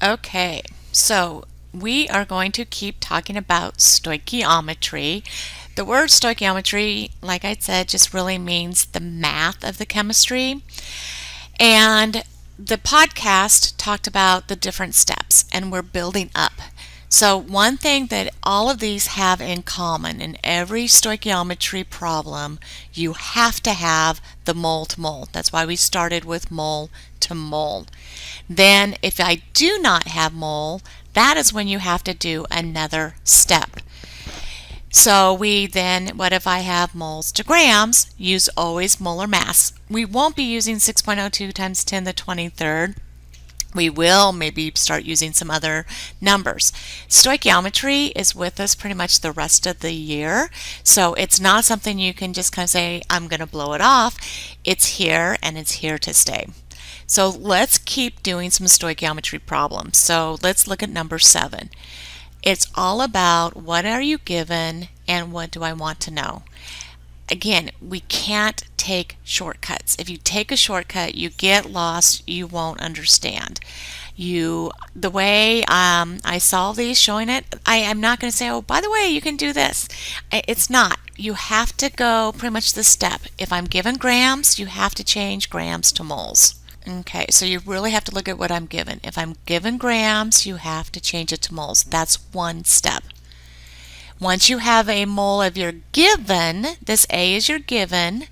Okay, so we are going to keep talking about stoichiometry. The word stoichiometry, like I said, just really means the math of the chemistry. And the podcast talked about the different steps, and we're building up. So, one thing that all of these have in common in every stoichiometry problem, you have to have the mole to mole. That's why we started with mole to mole. Then, if I do not have mole, that is when you have to do another step. So we then, what if I have moles to grams? Use always molar mass. We won't be using 6.02 times 10 to the 23rd. We will maybe start using some other numbers. Stoichiometry is with us pretty much the rest of the year, so it's not something you can just kind of say, I'm going to blow it off. It's here and it's here to stay. So let's keep doing some stoichiometry problems. So let's look at number 7. It's all about what are you given and what do I want to know. Again, we can't take shortcuts. If you take a shortcut, you get lost, you won't understand. The way I solve these, showing it, I'm not going to say, oh, by the way, you can do this. It's not. You have to go pretty much the step. If I'm given grams, you have to change grams to moles. Okay, so you really have to look at what I'm given. If I'm given grams, you have to change it to moles. That's one step. Once you have a mole of your given, this A is your given,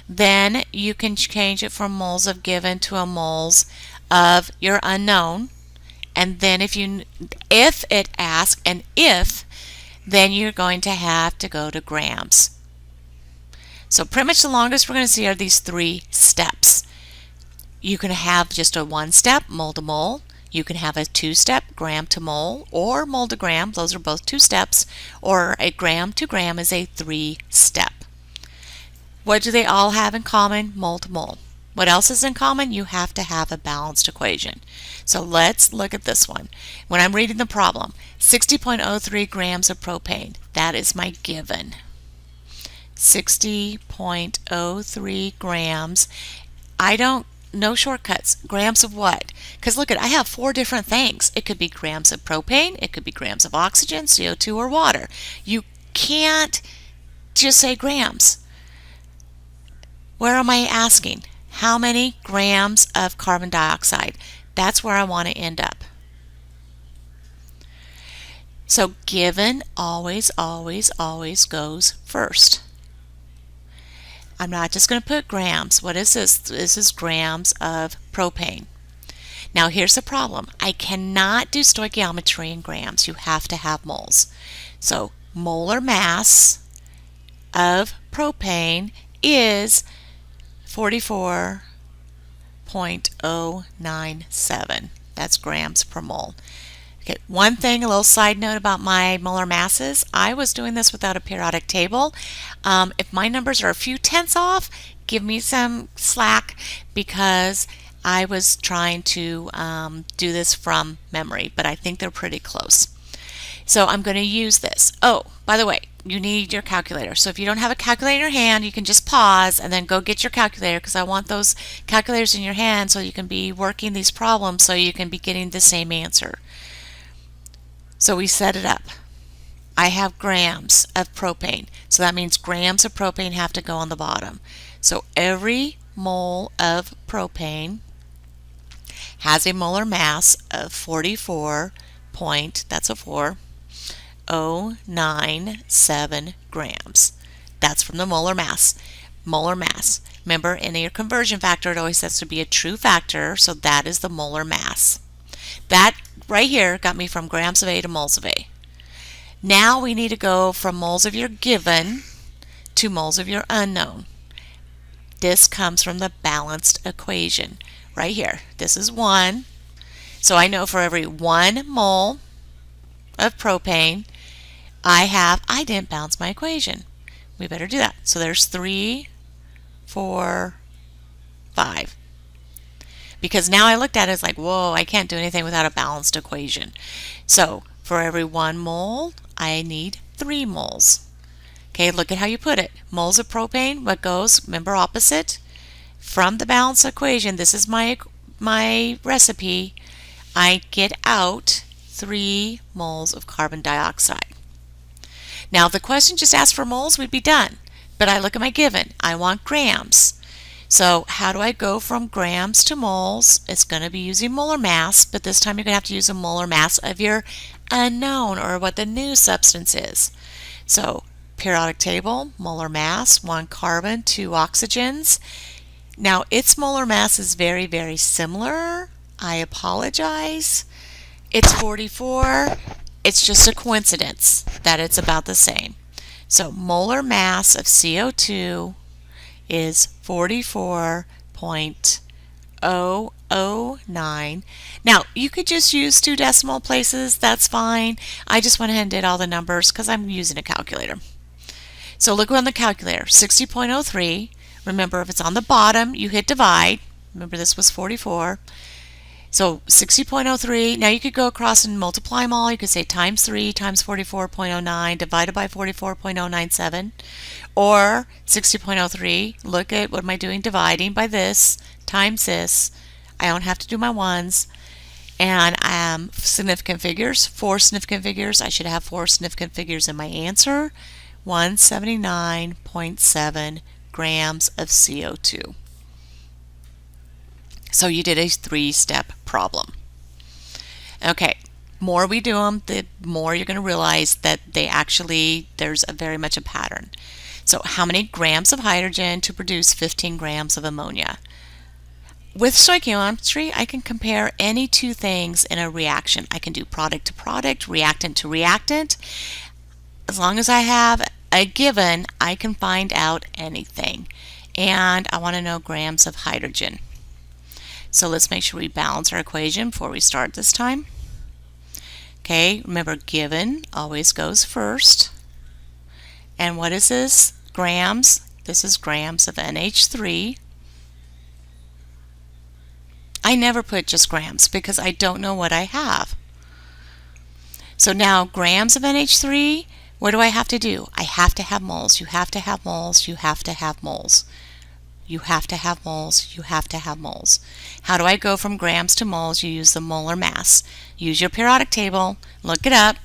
then you can change it from moles of given to a moles of your unknown. And then if it asks an if, then you're going to have to go to grams. So pretty much the longest we're going to see are these 3 steps. You can have just a 1-step, mole to mole. You can have a 2-step, gram to mole, or mole to gram. Those are both 2 steps. Or a gram to gram is a 3-step. What do they all have in common? Mole to mole. What else is in common? You have to have a balanced equation. So let's look at this one. When I'm reading the problem, 60.03 grams of propane. That is my given. 60.03 grams. No shortcuts. Grams of what? Because look I have 4 different things. It could be grams of propane, it could be grams of oxygen, CO2, or water. You can't just say grams. Where am I asking? How many grams of carbon dioxide? That's where I want to end up. So given always, always, always goes first. I'm not just going to put grams. What is this? This is grams of propane. Now here's the problem. I cannot do stoichiometry in grams. You have to have moles. So molar mass of propane is 44.097. That's grams per mole. Okay, one thing, a little side note about my molar masses. I was doing this without a periodic table. If my numbers are a few tenths off, give me some slack because I was trying to do this from memory, but I think they're pretty close. So I'm going to use this. Oh, by the way, you need your calculator. So if you don't have a calculator in your hand, you can just pause and then go get your calculator because I want those calculators in your hand so you can be working these problems so you can be getting the same answer. So we set it up. I have grams of propane. So that means grams of propane have to go on the bottom. So every mole of propane has a molar mass of 44 point, that's a 4, 097 grams. That's from the molar mass. Molar mass. Remember, in your conversion factor, it always has to be a true factor, so that is the molar mass. That right here got me from grams of A to moles of A. Now we need to go from moles of your given to moles of your unknown. This comes from the balanced equation right here. This is 1. So I know for every 1 mole of propane, I didn't balance my equation. We better do that. So there's 3, 4, 5. Because now I looked at it as like, whoa, I can't do anything without a balanced equation. So for every 1 mole, I need 3 moles. Okay, look at how you put it. Moles of propane, what goes, remember opposite? From the balanced equation, this is my recipe. I get out 3 moles of carbon dioxide. Now, if the question just asked for moles, we'd be done. But I look at my given. I want grams. So how do I go from grams to moles? It's going to be using molar mass, but this time you're going to have to use a molar mass of your unknown, or what the new substance is. So periodic table, molar mass, 1 carbon, 2 oxygens. Now its molar mass is very, very similar. I apologize. It's 44. It's just a coincidence that it's about the same. So molar mass of CO2 is 44.009. Now, you could just use 2 decimal places. That's fine. I just went ahead and did all the numbers because I'm using a calculator. So look on the calculator. 60.03. Remember, if it's on the bottom, you hit divide. Remember, this was 44. So 60.03, now you could go across and multiply them all. You could say times 3 times 44.09 divided by 44.097. Or 60.03, look at what am I doing, dividing by this times this. I don't have to do my ones. And significant figures, 4 significant figures. I should have 4 significant figures in my answer. 179.7 grams of CO2. So you did a 3-step problem. Okay, more we do them, the more you're going to realize that there's very much a pattern. So how many grams of hydrogen to produce 15 grams of ammonia? With stoichiometry, I can compare any 2 things in a reaction. I can do product to product, reactant to reactant. As long as I have a given, I can find out anything. And I want to know grams of hydrogen. So let's make sure we balance our equation before we start this time. Okay, remember given always goes first. And what is this? Grams. This is grams of NH3. I never put just grams because I don't know what I have. So now grams of NH3, what do I have to do? I have to have moles. You have to have moles. You have to have moles. You have to have moles. You have to have moles. How do I go from grams to moles? You use the molar mass. Use your periodic table. Look it up.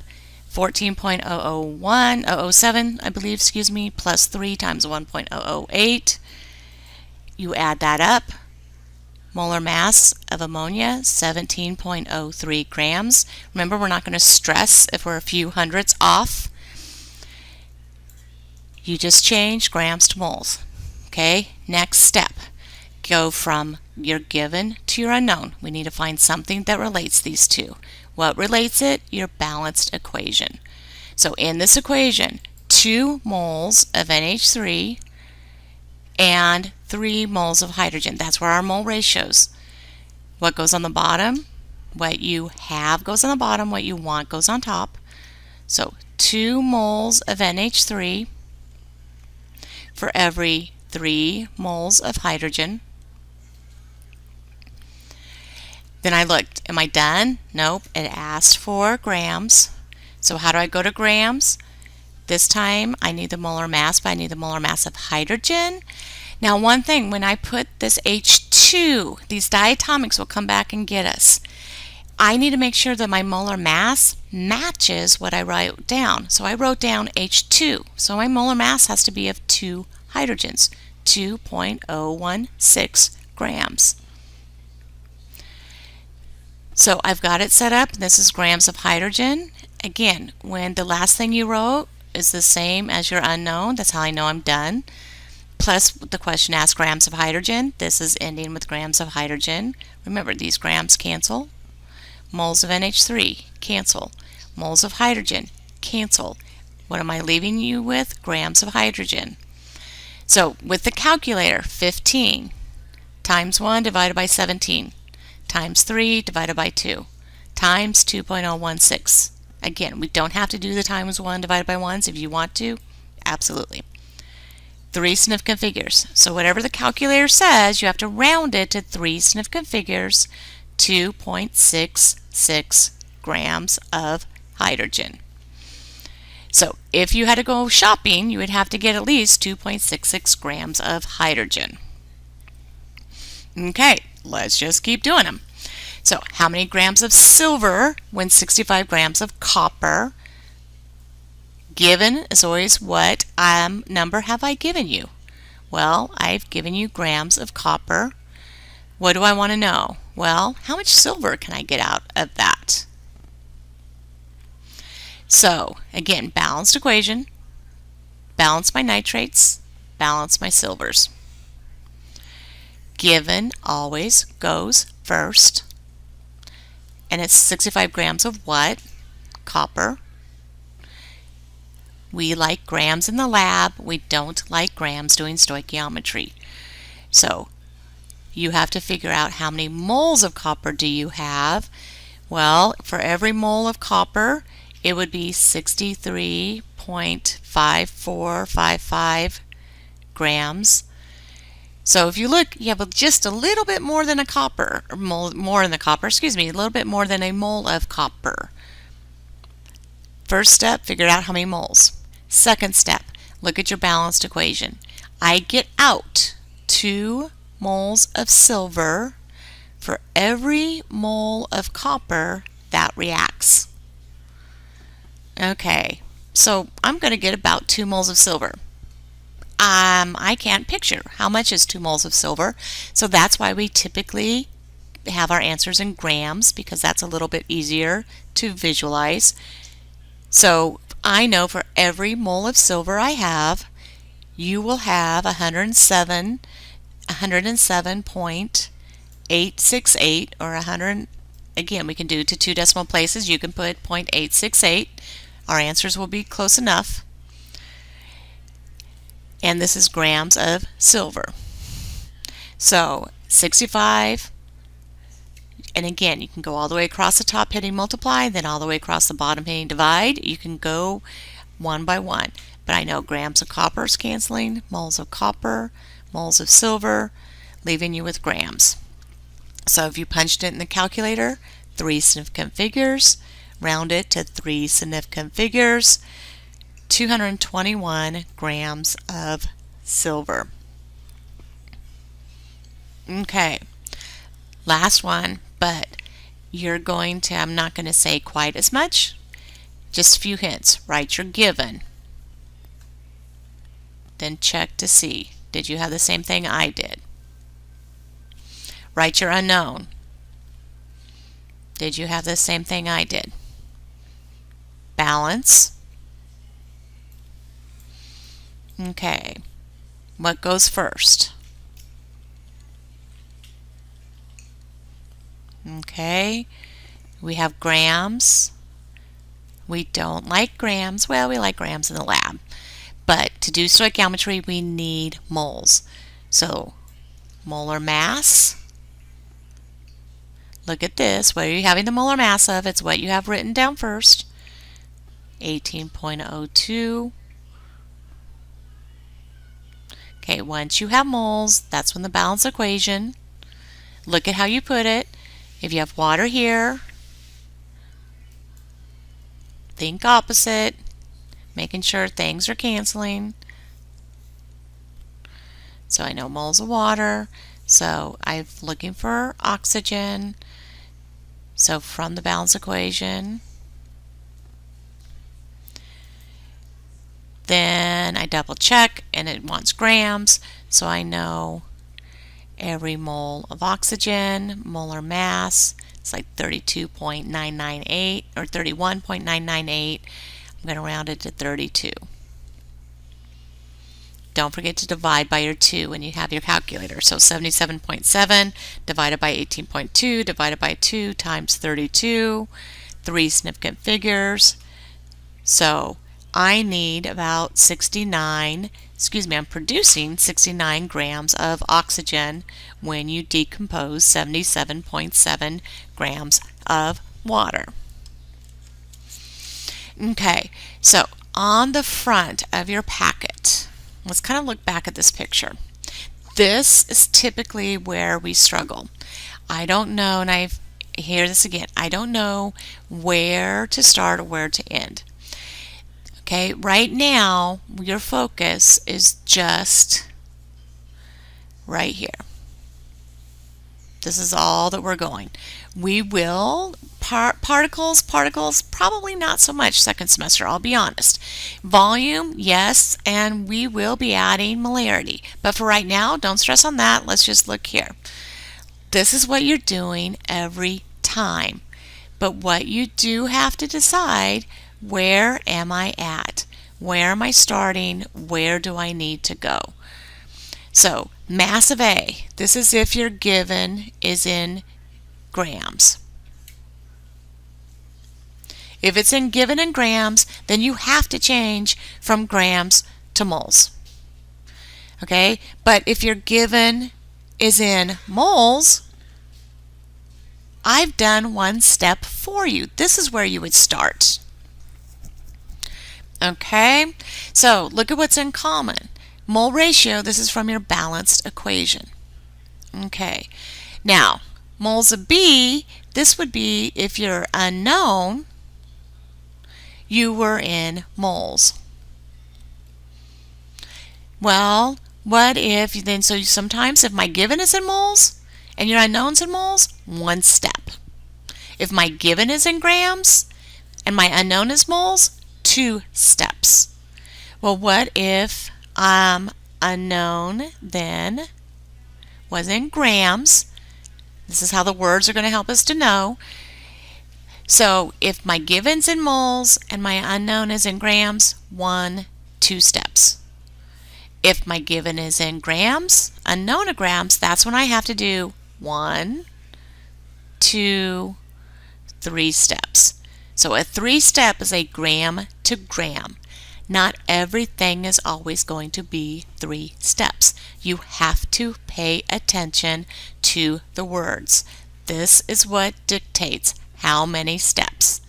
14.007, I believe, plus 3 times 1.008. You add that up. Molar mass of ammonia, 17.03 grams. Remember, we're not going to stress if we're a few hundredths off. You just change grams to moles. Okay, next step. Go from your given to your unknown. We need to find something that relates these two. What relates it? Your balanced equation. So in this equation, 2 moles of NH3 and 3 moles of hydrogen. That's where our mole ratios. What goes on the bottom? What you have goes on the bottom. What you want goes on top. So 2 moles of NH3 for every 3 moles of hydrogen. Then I looked, am I done? Nope, it asked for grams. So how do I go to grams? This time I need the molar mass, but I need the molar mass of hydrogen. Now one thing, when I put this H2, these diatomics will come back and get us. I need to make sure that my molar mass matches what I wrote down. So I wrote down H2. So my molar mass has to be of 2 hydrogens, 2.016 grams. So I've got it set up. This is grams of hydrogen. Again, when the last thing you wrote is the same as your unknown, that's how I know I'm done. Plus the question asks grams of hydrogen. This is ending with grams of hydrogen. Remember, these grams cancel. Moles of NH3 cancel. Moles of hydrogen cancel. What am I leaving you with? Grams of hydrogen. So with the calculator, 15 times 1 divided by 17 times 3 divided by 2 times 2.016. Again, we don't have to do the times 1 divided by 1s. If you want to, absolutely. 3 significant figures. So whatever the calculator says, you have to round it to 3 significant figures, 2.66 grams of hydrogen. So if you had to go shopping, you would have to get at least 2.66 grams of hydrogen. Okay, let's just keep doing them. So how many grams of silver when 65 grams of copper? Given is always what number have I given you? Well, I've given you grams of copper. What do I want to know? Well, how much silver can I get out of that? So, again, balanced equation, balance my nitrates, balance my silvers. Given always goes first, and it's 65 grams of what? Copper. We like grams in the lab. We don't like grams doing stoichiometry. So you have to figure out how many moles of copper do you have. Well, for every mole of copper, it would be 63.5455 grams. So if you look, you have just a little bit more than a copper, or more in the copper, excuse me, a little bit more than a mole of copper. First step, figure out how many moles. Second step, look at your balanced equation. I get out 2 moles of silver for every mole of copper that reacts. Okay, so I'm going to get about 2 moles of silver. I can't picture how much is 2 moles of silver, so that's why we typically have our answers in grams, because that's a little bit easier to visualize. So I know for every mole of silver I have, you will have 107.868, or 100. Again, we can do to 2 decimal places. You can put 0.868. Our answers will be close enough. And this is grams of silver. So 65, and again, you can go all the way across the top hitting multiply, then all the way across the bottom hitting divide. You can go one by one. But I know grams of copper is canceling, moles of copper, moles of silver, leaving you with grams. So if you punched it in the calculator, 3 significant figures, round it to 3 significant figures, 221 grams of silver. Okay, last one, but you're going to, I'm not going to say quite as much, just a few hints. Write your given, then check to see, did you have the same thing I did? Write your unknown. Did you have the same thing I did? Balance. Okay, what goes first? Okay, we have grams. We don't like grams. Well, we like grams in the lab. But to do stoichiometry, we need moles. So, molar mass. Look at this. What are you having the molar mass of? It's what you have written down first. 18.02. Okay, once you have moles, that's when the balance equation. Look at how you put it. If you have water here, think opposite, making sure things are canceling. So I know moles of water, so I'm looking for oxygen. So from the balance equation, then I double check and it wants grams, so I know every mole of oxygen, molar mass, it's like 32.998 or 31.998. I'm going to round it to 32. Don't forget to divide by your 2 when you have your calculator. So 77.7 divided by 18.2 divided by 2 times 32, 3 significant figures. So I need about I'm producing 69 grams of oxygen when you decompose 77.7 grams of water. Okay, so on the front of your packet, let's kind of look back at this picture. This is typically where we struggle. I don't know, and I hear this again, I don't know where to start or where to end. Okay, right now your focus is just right here. This is all that we're going. We will particles, probably not so much second semester, I'll be honest. Volume, yes, and we will be adding molarity. But for right now, don't stress on that. Let's just look here. This is what you're doing every time. But what you do have to decide, where am I at? Where am I starting? Where do I need to go? So, mass of A, this is if your given is in grams. If it's given in grams, then you have to change from grams to moles. Okay, but if your given is in moles, I've done one step for you. This is where you would start. Okay, so look at what's in common. Mole ratio, this is from your balanced equation. Okay, now moles of B, this would be if you're unknown, you were in moles. Well, what if then, so sometimes if my given is in moles and your unknown's in moles, one step. If my given is in grams and my unknown is moles, 2 steps. Well, what if unknown then was in grams? This is how the words are going to help us to know. So if my given's in moles and my unknown is in grams, 2 steps. If my given is in grams, unknown of grams, that's when I have to do 1, 2, 3 steps. So a 3-step is a gram to gram. Not everything is always going to be 3 steps. You have to pay attention to the words. This is what dictates how many steps.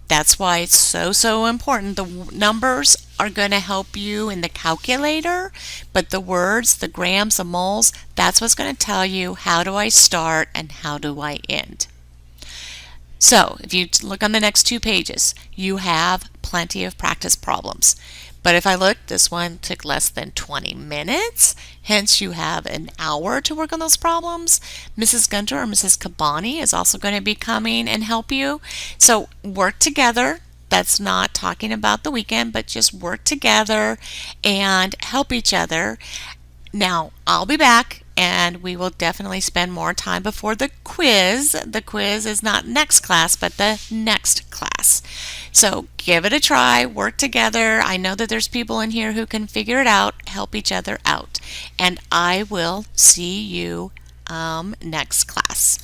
That's why it's so important. The numbers are going to help you in the calculator, but the words, the grams, the moles, that's what's going to tell you how do I start and how do I end. So if you look on the next 2 pages, you have plenty of practice problems. But if I look, this one took less than 20 minutes, hence you have an hour to work on those problems. Mrs. Gunter or Mrs. Kabani is also going to be coming and help you. So work together. That's not talking about the weekend, but just work together and help each other. Now, I'll be back and we will definitely spend more time before the quiz. The quiz is not next class, but the next class. So give it a try, work together. I know that there's people in here who can figure it out, help each other out. And I will see you next class.